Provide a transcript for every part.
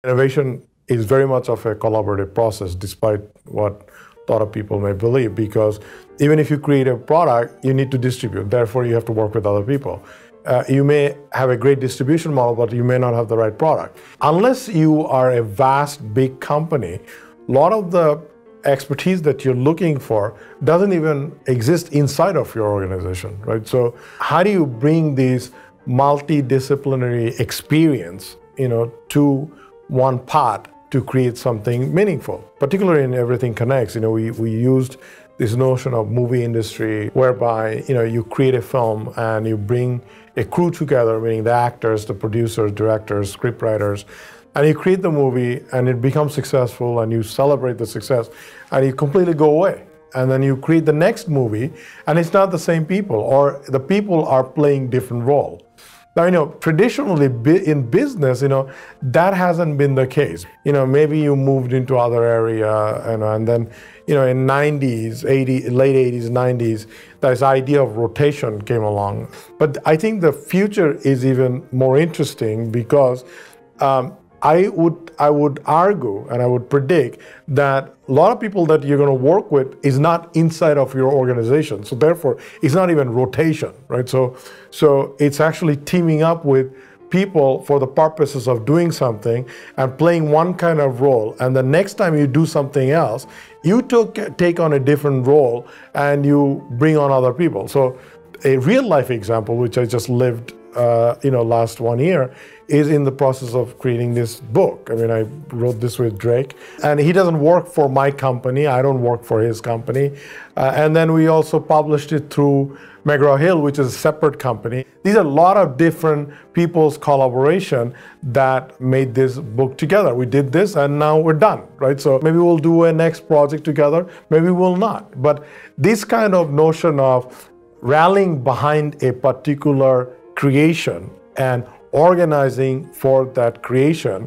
Innovation is very much of a collaborative process, despite what a lot of people may believe, because even if you create a product, you need to distribute. Therefore, you have to work with other people. You may have a great distribution model, but you may not have the right product. Unless you are a vast, big company, a lot of the expertise that you're looking for doesn't even exist inside of your organization, right? So how do you bring these multidisciplinary experience, to one part to create something meaningful? Particularly in Everything Connects, we used this notion of movie industry whereby, you create a film and you bring a crew together, meaning the actors, the producers, directors, scriptwriters, and you create the movie and it becomes successful and you celebrate the success and you completely go away. And then you create the next movie and it's not the same people, or the people are playing different roles. Now, traditionally in business, that hasn't been the case. Maybe you moved into other area, and then, in 90s, late 80s, 90s, this idea of rotation came along. But I think the future is even more interesting because I would argue and I would predict that a lot of people that you're going to work with is not inside of your organization. So therefore, it's not even rotation, right? So it's actually teaming up with people for the purposes of doing something and playing one kind of role. And the next time you do something else, you take on a different role and you bring on other people. So a real life example, which I just lived last 1 year, is in the process of creating this book. I wrote this with Drake, and he doesn't work for my company. I don't work for his company. And then we also published it through McGraw-Hill, which is a separate company. These are a lot of different people's collaboration that made this book together. We did this and now we're done, right? So maybe we'll do a next project together, maybe we'll not. But this kind of notion of rallying behind a particular creation and organizing for that creation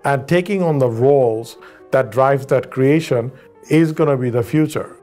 and taking on the roles that drives that creation is going to be the future.